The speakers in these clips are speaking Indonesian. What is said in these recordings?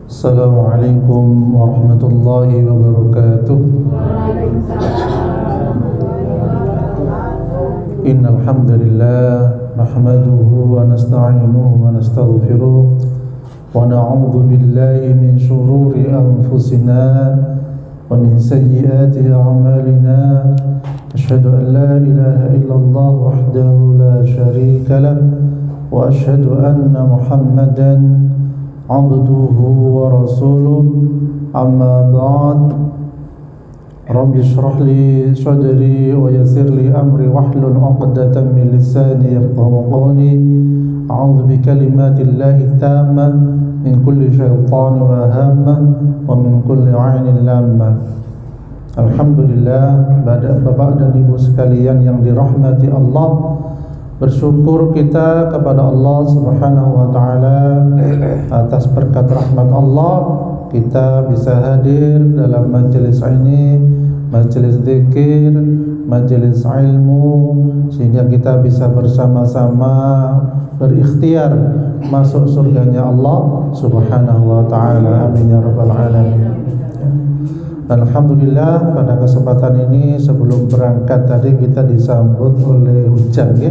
Assalamualaikum warahmatullahi wabarakatuh. Innal hamdalillah nahmaduhu wa nasta'inuhu wa nastaghfiruh wa na'udzu billahi min shururi anfusina wa min sayyiati a'malina. Asyhadu an la ilaha illallah wahdahu la syarika lah wa asyhadu anna Muhammadan abduhu wa rasuluh. Amma ba'd. Rabbi shrah li sadri wa yassir li amri wahlul 'uqdatam min lisani yafqahu qawli. A'udzu bi kalimatillahi tammah min kulli syaitanin wa hammah wa min kulli 'ainin lammah. Alhamdulillah, Bapak dan Ibu sekalian yang dirahmati Allah, bersyukur kita kepada Allah Subhanahu wa taala atas berkat rahmat Allah kita bisa hadir dalam majelis ini, majelis zikir, majelis ilmu, sehingga kita bisa bersama-sama berikhtiar masuk surganya Allah Subhanahu wa taala. Amin ya rabbal alamin. Alhamdulillah, pada kesempatan ini sebelum berangkat tadi kita disambut oleh hujan ya.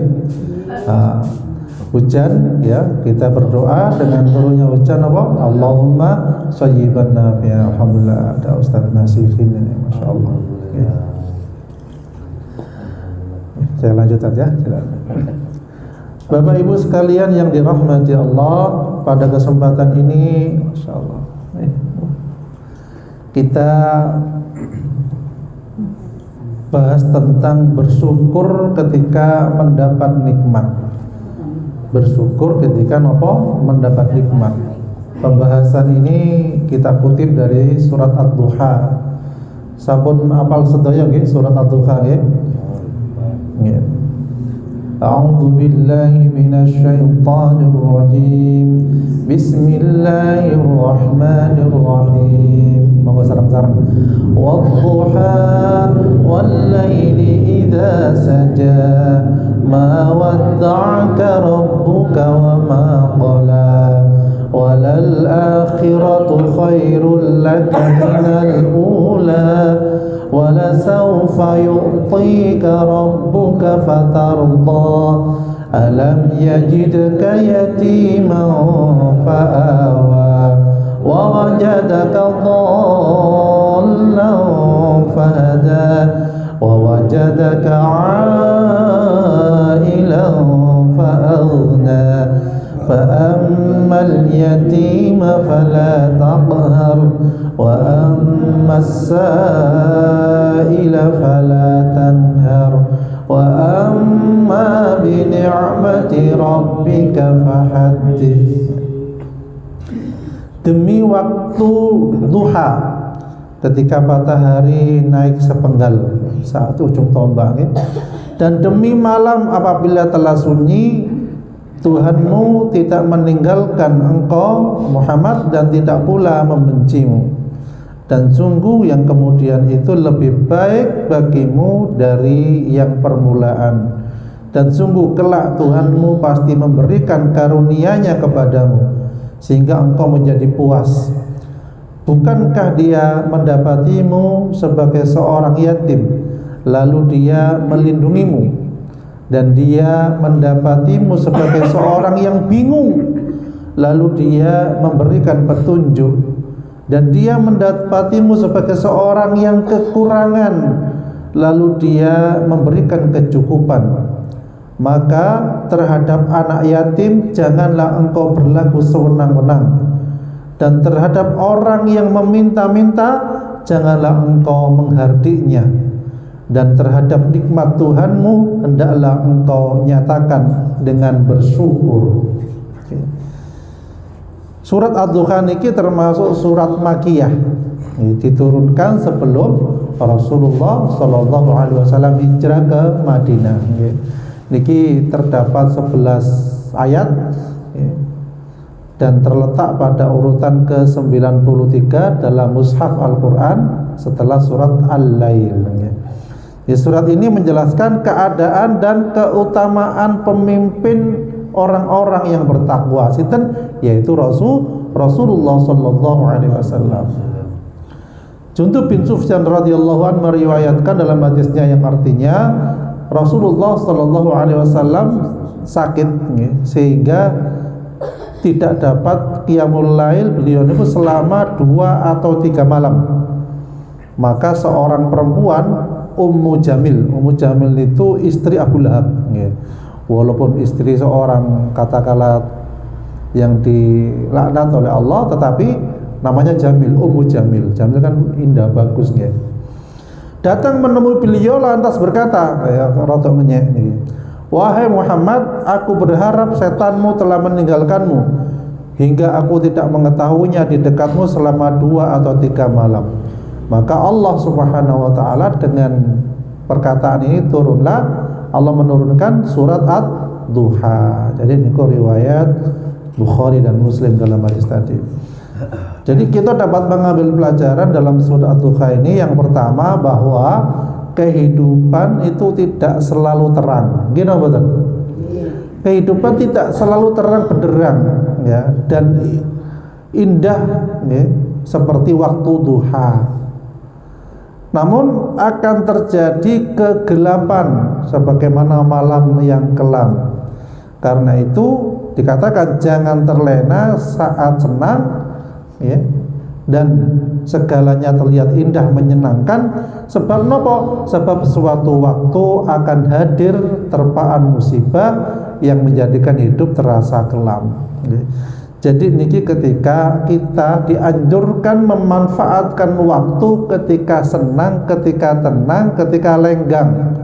Hujan ya, kita berdoa dengan turunnya hujan apa? Allahumma shayyiban nafi'an. Alhamdulillah ada Ustaz Nasifin ini, Masya Allah ya. Saya lanjut saja. Bapak Ibu sekalian yang dirahmati Allah, pada kesempatan ini Masya Allah kita bahas tentang bersyukur ketika mendapat nikmat. Bersyukur ketika mendapat nikmat. Pembahasan ini kita kutip dari surat Ad-Duha. Sampun apal sedaya nggih surat Ad-Duha nggih? Nggih. A'udzu billahi minasy syaithanir rajim. Bismillahirrahmanirrahim. Monggo sareng-sareng. Wadduha wal-laili idza saja ma wadda'aka rabbuka wa ma qala walal akhiratu khairul laka minal ula wala sawfa yu'tika rabbuka fatarda alam yajidka yatiman fa'awa wa wajadaka dhallan fahada wa wajadaka 'ailan fa'aghna fa ammal yatima fala taqhar wa ammas sa'ila fala tanhar wa amma bi ni'mati rabbika fahaddits. Demi waktu duha, ketika matahari naik sepenggal saat ujung tombak ya. Dan demi malam apabila telah sunyi, Tuhanmu tidak meninggalkan engkau Muhammad dan tidak pula membencimu. Dan sungguh yang kemudian itu lebih baik bagimu dari yang permulaan. Dan sungguh kelak Tuhanmu pasti memberikan karunia-Nya kepadamu sehingga engkau menjadi puas. Bukankah Dia mendapatimu sebagai seorang yatim, lalu Dia melindungimu, dan Dia mendapatimu sebagai seorang yang bingung, lalu Dia memberikan petunjuk, dan Dia mendapatimu sebagai seorang yang kekurangan, lalu Dia memberikan kecukupan. Maka terhadap anak yatim janganlah engkau berlaku sewenang-wenang, dan terhadap orang yang meminta-minta janganlah engkau menghardiknya, dan terhadap nikmat Tuhanmu hendaklah engkau nyatakan dengan bersyukur. Surat Ad-Duha niki termasuk surat Makkiyah, diturunkan sebelum Rasulullah sallallahu alaihi wasallam hijrah ke Madinah. Niki terdapat 11 ayat dan terletak pada urutan ke-93 dalam mushaf Al-Quran setelah surat Al-Lail. Surat ini menjelaskan keadaan dan keutamaan pemimpin orang-orang yang bertakwa, yaitu Rasulullah sallallahu alaihi wasallam. Jundub bin Sufyan radhiyallahu anhu meriwayatkan dalam hadisnya yang artinya Rasulullah sallallahu alaihi wasallam sakit sehingga tidak dapat qiyamul lail beliau itu selama 2 atau 3 malam. Maka seorang perempuan Ummu Jamil itu istri Abu Lahab. Walaupun istri seorang katakanlah yang dilaknat oleh Allah, tetapi namanya Jamil, Ummu Jamil. Jamil kan indah, bagus ya. Datang menemui beliau lantas berkata, rotok menyek nih, wahai Muhammad, aku berharap setanmu telah meninggalkanmu hingga aku tidak mengetahuinya di dekatmu selama 2 atau 3 malam. Maka Allah subhanahu wa ta'ala dengan perkataan ini turunlah, Allah menurunkan surat Ad-Duha. Jadi ini riwayat Bukhari dan Muslim dalam hadis tadi. Jadi kita dapat mengambil pelajaran dalam surat Ad-Duha ini. Yang pertama, bahwa kehidupan itu tidak selalu terang. Gini betul? Kehidupan tidak selalu terang benderang ya, dan indah ya, seperti waktu duha. Namun akan terjadi kegelapan sebagaimana malam yang kelam. Karena itu dikatakan jangan terlena saat senang ya, dan segalanya terlihat indah menyenangkan. Sebab nopo? Sebab suatu waktu akan hadir terpaan musibah yang menjadikan hidup terasa kelam. Jadi niki ketika kita dianjurkan memanfaatkan waktu ketika senang, ketika tenang, ketika lenggang.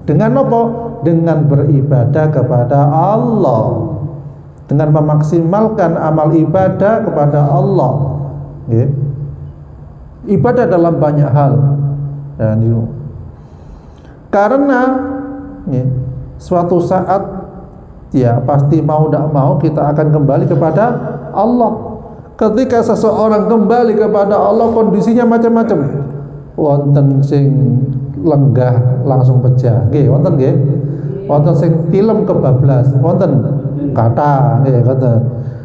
Dengan nopo? Dengan beribadah kepada Allah, dengan memaksimalkan amal ibadah kepada Allah. Ibadah dalam banyak hal. Karena suatu saat ya pasti mau tidak mau kita akan kembali kepada Allah. Ketika seseorang kembali kepada Allah, kondisinya macam-macam. Wonten sing lenggah langsung pecah, nggih wonten nggih. Wonten sing tilem kebablas, wonten kata nggih ngoten.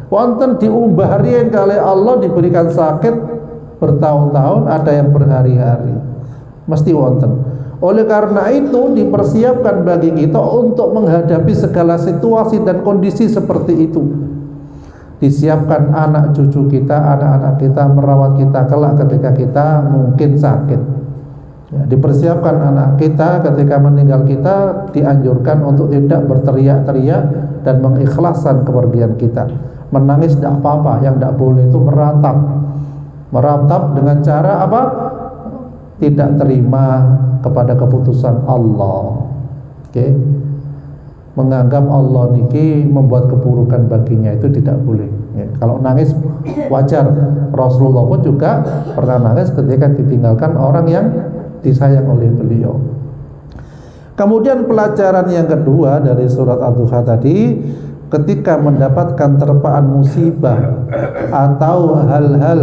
Wonten diumbah riyen kali Allah diberikan sakit bertahun-tahun, ada yang berhari-hari. Mesti wonten. Oleh karena itu dipersiapkan bagi kita untuk menghadapi segala situasi dan kondisi seperti itu. Disiapkan anak cucu kita, anak-anak kita, merawat kita kelak ketika kita mungkin sakit ya, dipersiapkan anak kita ketika meninggal kita, dianjurkan untuk tidak berteriak-teriak dan mengikhlaskan kepergian kita. Menangis tidak apa-apa, yang tidak boleh itu meratap dengan cara apa? Tidak terima kepada keputusan Allah. Menganggap Allah niki membuat keburukan baginya, itu tidak boleh. Kalau nangis wajar. Rasulullah pun juga pernah nangis ketika ditinggalkan orang yang disayang oleh beliau. Kemudian pelajaran yang kedua dari surat Ad-Duha tadi, ketika mendapatkan terpaan musibah atau hal-hal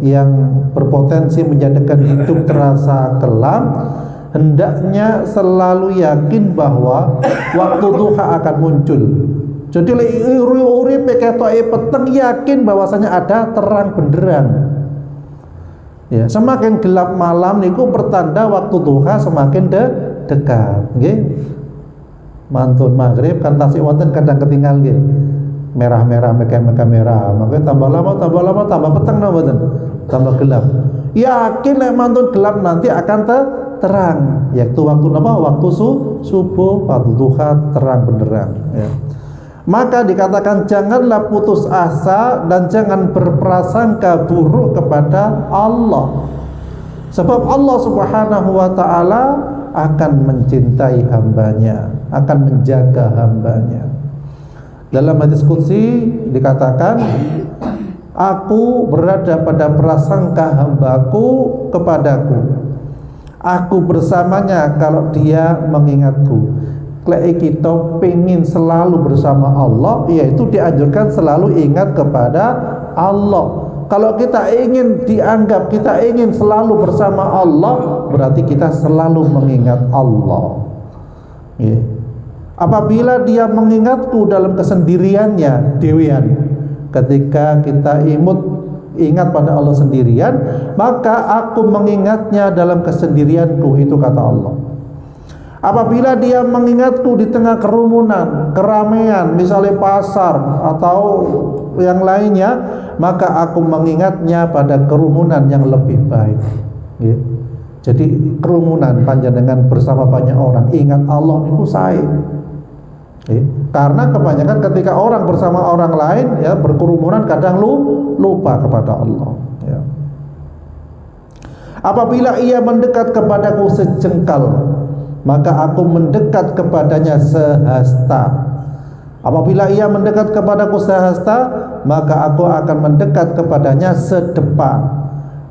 yang berpotensi menjadikan hidup terasa kelam, hendaknya selalu yakin bahwa waktu duha akan muncul. Jadi uri ketoke peteng, yakin bahwasanya ada terang benderang. Ya, semakin gelap malam niku pertanda waktu duha semakin dekat. Nggih. Mantun maghrib kan tasik wonten kadang ketinggal nggih. Merah-merah merah. Makanya tambah lama tambah peteng napa mboten? Tambah gelap. Yakin nek mantun gelap nanti akan terang. Yaitu waktu napa? Waktu subuh, waktu duha terang benderang ya. Maka dikatakan janganlah putus asa dan jangan berprasangka buruk kepada Allah. Sebab Allah Subhanahu wa taala akan mencintai hambanya, akan menjaga hambanya. Dalam hadis qudsi dikatakan, aku berada pada prasangka hambaku kepadaku, aku bersamanya kalau dia mengingatku. Lek kita pengen selalu bersama Allah, yaitu dianjurkan selalu ingat kepada Allah. Kalau kita ingin dianggap, kita ingin selalu bersama Allah, berarti kita selalu mengingat Allah ya. Apabila dia mengingatku dalam kesendiriannya dewean, Ketika kita ingat pada Allah sendirian, maka aku mengingatnya dalam kesendirianku, itu kata Allah. Apabila dia mengingatku di tengah kerumunan, keramaian, misalnya pasar atau yang lainnya, maka aku mengingatnya pada kerumunan yang lebih baik. Ya. Jadi kerumunan panjenengan bersama banyak orang, ingat Allah itu saya. Karena kebanyakan ketika orang bersama orang lain, ya, berkerumunan, kadang lupa kepada Allah, ya. Apabila ia mendekat kepadaku sejengkal, maka aku mendekat kepadanya sehasta. Apabila ia mendekat kepadaku sehasta, maka aku akan mendekat kepadanya sedepa.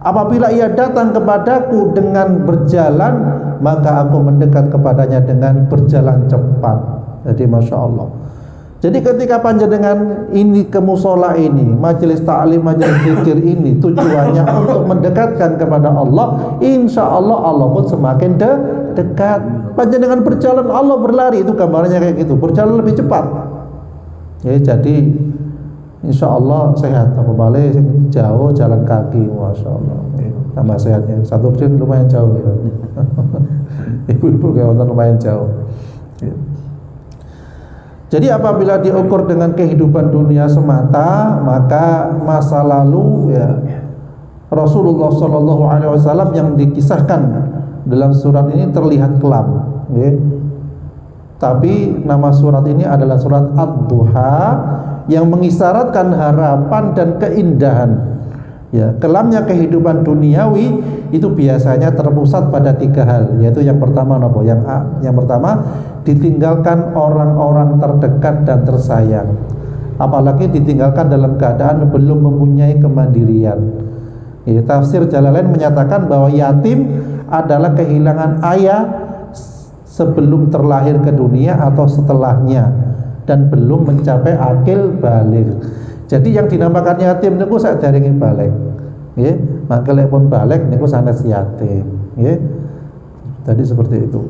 Apabila ia datang kepadaku dengan berjalan, maka aku mendekat kepadanya dengan berjalan cepat. Jadi Masya Allah. Jadi ketika panjenengan ini ke musola ini, majelis ta'lim, majelis zikir ini, tujuannya untuk mendekatkan kepada Allah, insya Allah Allah pun semakin dekat. Panjenengan berjalan, Allah berlari, itu gambarnya kayak gitu, berjalan lebih cepat. Ya, jadi insya Allah sehat. Apa balik jauh jalan kaki, Masya Allah, ya, tambah sehatnya. Satu दिन lumayan jauh gitu. Ibu-ibu kayak lumayan jauh, ya. Jadi apabila diukur dengan kehidupan dunia semata, maka masa lalu, ya, Rasulullah SAW yang dikisahkan dalam surat ini terlihat kelam, ya. Tapi nama surat ini adalah surat Ad-Duha yang mengisyaratkan harapan dan keindahan. Ya, kelamnya kehidupan duniawi itu biasanya terpusat pada 3 hal, yaitu yang pertama apa? Yang pertama, ditinggalkan orang-orang terdekat dan tersayang. Apalagi ditinggalkan dalam keadaan belum mempunyai kemandirian. Ya, tafsir Jalalain menyatakan bahwa yatim adalah kehilangan ayah sebelum terlahir ke dunia atau setelahnya dan belum mencapai akil baligh. Jadi yang dinamakan yatim niku sadèrèngé balik, nggih. Maka lek pun balik niku sanes yatim, nggih. Tadi seperti itu.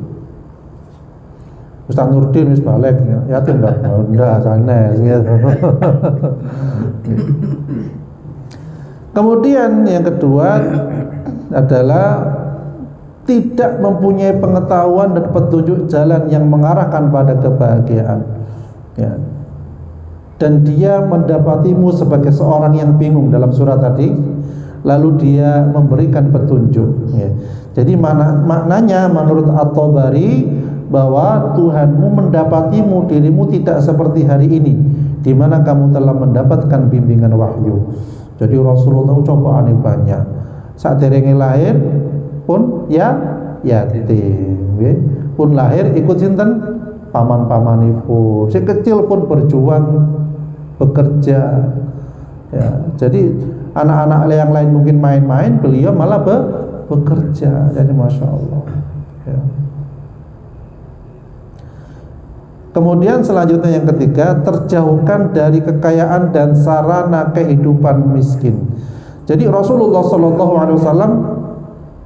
Ustaz Nurdin wis balik, yatim enggak sanes gitu. Kemudian yang kedua adalah tidak mempunyai pengetahuan dan petunjuk jalan yang mengarahkan pada kebahagiaan, ya. Dan dia mendapatimu sebagai seorang yang bingung dalam surat tadi, lalu dia memberikan petunjuk, ya. Jadi maknanya menurut At-Tabari bahwa Tuhanmu mendapatimu, dirimu tidak seperti hari ini, di mana kamu telah mendapatkan bimbingan wahyu. Jadi Rasulullah cobaannya banyak. Saat derenge lahir pun ya yatim, ya. Pun lahir ikut sinten paman-pamanipun. Si kecil pun berjuang bekerja, ya. Jadi anak-anak yang lain mungkin main-main, beliau malah bekerja. Jadi Masya Allah, ya. Kemudian selanjutnya yang ketiga, terjauhkan dari kekayaan dan sarana kehidupan miskin. Jadi Rasulullah SAW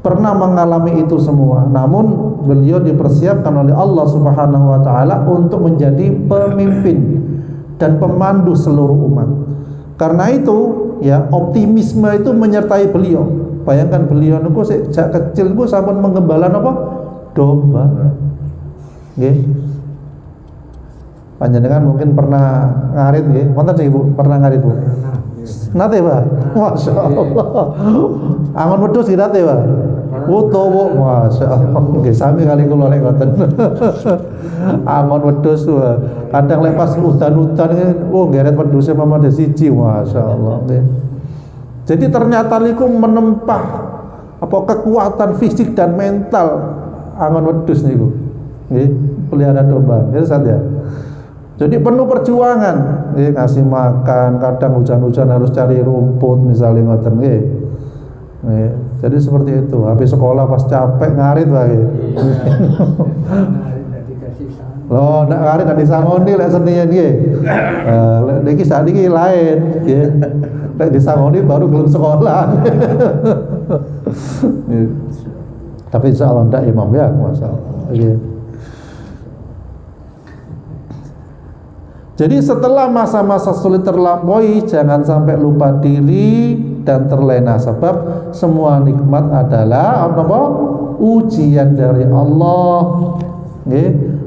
pernah mengalami itu semua, namun beliau dipersiapkan oleh Allah Subhanahu wa Ta'ala untuk menjadi pemimpin dan pemandu seluruh umat. Karena itu, ya, optimisme itu menyertai beliau. Bayangkan beliau niku sejak kecil niku sampun menggembala apa? Domba. Nggih. Panjenengan mungkin pernah ngarit nggih. Wonten sih Ibu, pernah ngarit Bu? Nate, Pak. Masya Allah. Angon wedhus iki nate, Pak. Utawa Masya Allah. Nggih sami kali kula lek ngoten. Angon wedhus kadang lek pas udan-udan ngeret wedhuse mamade siji, Masya Allah. Jadi ternyata niku menempah apa kekuatan fisik dan mental angon wedhus niku. Nggih, pelihara domba. Ya saja. Jadi penuh perjuangan, nggih, ngasih makan, kadang hujan-hujan harus cari rumput misalnya ngoten nggih. Nggih. Jadi seperti itu. Habis sekolah pas capek ngarit wae. Loh, nek ngarit nek disangoni lek senian nggih. Lek niki sakniki lain, nggih. Lek disangoni baru belum sekolah. Tapi insyaallah ndak imam ya, masyaallah. Nggih. Jadi setelah masa-masa sulit terlampaui, jangan sampai lupa diri dan terlena, sebab semua nikmat adalah apa? Ujian dari Allah.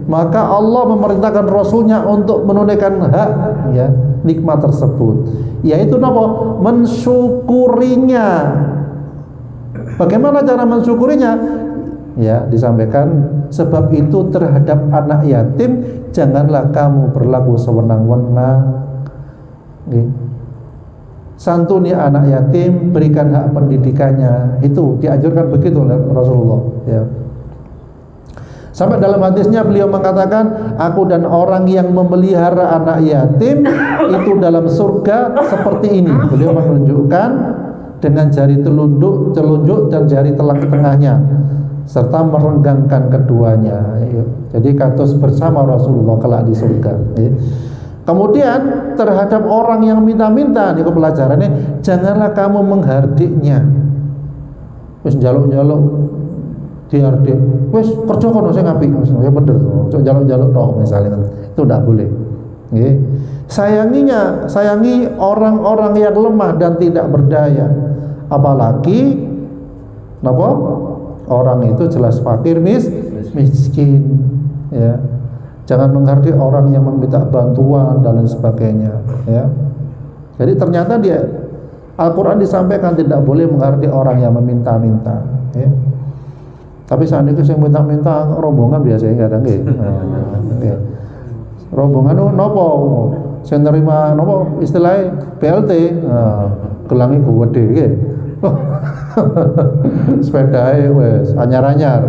Maka Allah memerintahkan Rasulnya untuk menunaikan hak ya nikmat tersebut, yaitu apa? Mensyukurinya. Bagaimana cara mensyukurinya? Ya, disampaikan, sebab itu terhadap anak yatim janganlah kamu berlaku sewenang-wenang. Santuni anak yatim, berikan hak pendidikannya. Itu dianjurkan begitu oleh Rasulullah ya. Sampai dalam hadisnya beliau mengatakan, aku dan orang yang memelihara anak yatim itu dalam surga seperti ini. Beliau menunjukkan dengan jari telunjuk dan jari telang tengahnya, serta merenggangkan keduanya. Jadi kados bersama Rasulullah kelak di surga. Kemudian terhadap orang yang minta-minta, ini pelajarannya, janganlah kamu menghardiknya. Wis njaluk-njaluk dihardik, wis kerja kono sing apik, ya bener, cok njaluk-njaluk tok misalnya, itu tidak boleh. Sayangi orang-orang yang lemah dan tidak berdaya, apalagi apa? Orang itu jelas fakir, miskin ya. Jangan menghardik orang yang meminta bantuan dan lain sebagainya ya. Jadi ternyata Al-Quran disampaikan tidak boleh menghardik orang yang meminta-minta ya. Tapi saat itu yang minta-minta rombongan biasanya kadang nggih. Rombongan nopo? Sing nerima nopo istilahnya BLT. Gelange gede nggih. Sepedae wes anyar-anyar.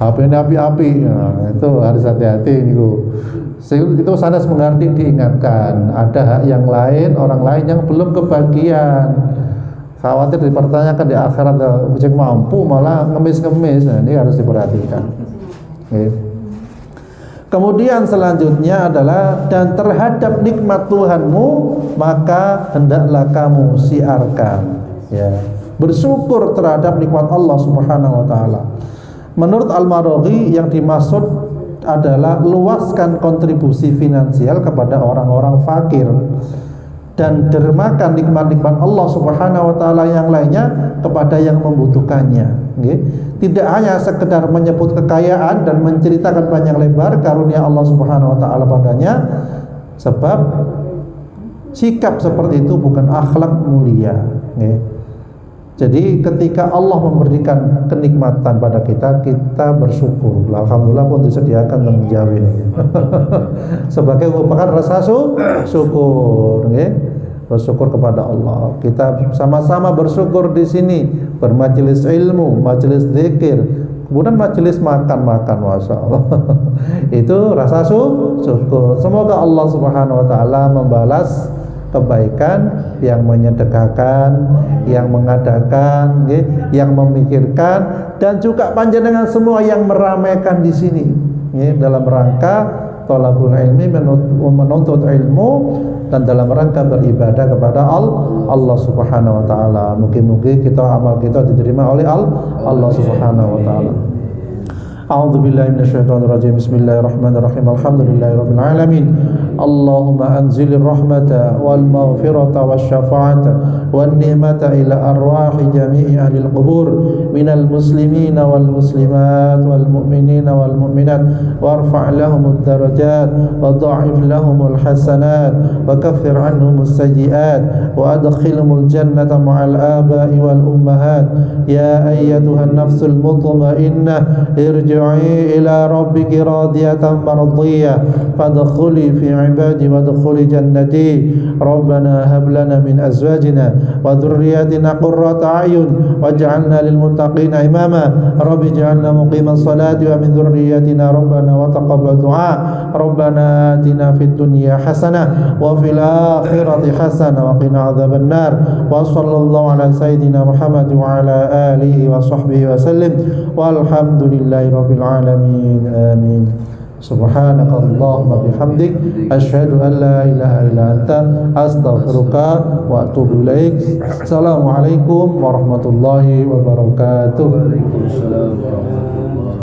HP-ne api-api. Itu harus hati-hati niku. Itu sanes menghardik, diingatkan ada hak yang lain, orang lain yang belum kebagian. Khawatir dipertanyakan di akhirat, cek mampu malah ngemis-ngemis. Nah, ini harus diperhatikan. Kemudian selanjutnya adalah, dan terhadap nikmat Tuhanmu maka hendaklah kamu siarkan ya. Bersyukur terhadap nikmat Allah Subhanahu wa taala. Menurut Al-Maraghi, yang dimaksud adalah luaskan kontribusi finansial kepada orang-orang fakir dan dermakan nikmat-nikmat Allah Subhanahu wa taala yang lainnya kepada yang membutuhkannya. Tidak hanya sekedar menyebut kekayaan dan menceritakan panjang lebar karunia Allah Subhanahu wa taala padanya, sebab sikap seperti itu bukan akhlak mulia. Jadi ketika Allah memberikan kenikmatan pada kita, kita bersyukur. Alhamdulillah pun disediakan tanggung jawab ini. Sebagai merupakan rasa syukur, bersyukur kepada Allah. Kita sama-sama bersyukur di sini, bermajelis ilmu, majelis zikir, kemudian majelis makan-makan, masya Allah. Itu rasa syukur. Semoga Allah Subhanahu wa taala membalas kebaikan yang menyedekahkan, yang mengadakan, yang memikirkan, dan juga panjenengan semua yang meramaikan di sini dalam rangka thalabul ilmi, menuntut ilmu, dan dalam rangka beribadah kepada Allah Subhanahu wa taala. Mungkin amal kita diterima oleh Allah Subhanahu wa taala. A'udzu billahi minasyaitonir rajim. Bismillahirrahmanirrahim. Alhamdulillahirabbil alamin. Allahumma anzilir rahmata wal maghfirata wasyafa'ata wan ni'mata ila arwahi jami'i ahlil qubur minal muslimina wal muslimat wal mu'minina wal mu'minat warfa' lahumud darajat wa dha'if lahumul hasanat wa kaffir anhumus sayyi'at wa adkhilhumul jannata ma'al aba'i wal ummahat. Ya ayyatuhan nafsul mutma'innah irji'i ila rabbiki radiyatan mardiyah fadkhuli fi ibadi wadkhuli jannati. Rabbana hab lana min azwajina wa dhurriyyatina qurrata a'yun waj'alna lil muttaqina imama. Rabbi ij'alna muqimas salati wa min dhurriyyatina rabbana wa taqabbal du'a. Rabbana atina fid dunya hasanah wa fil akhirati hasanah wa qina adzaban nar. Wa sallallahu ala sayyidina Muhammad wa ala alihi wa sahbihi wa sallim walhamdulillahi rabbil alamin. Amin. Subhanakallahumma bihamdik asyhadu an la ilaha illa anta astaghfiruka wa atubu ilaik. Assalamualaikum warahmatullahi wabarakatuh. Waalaikumsalam warahmatullahi wabarakatuh.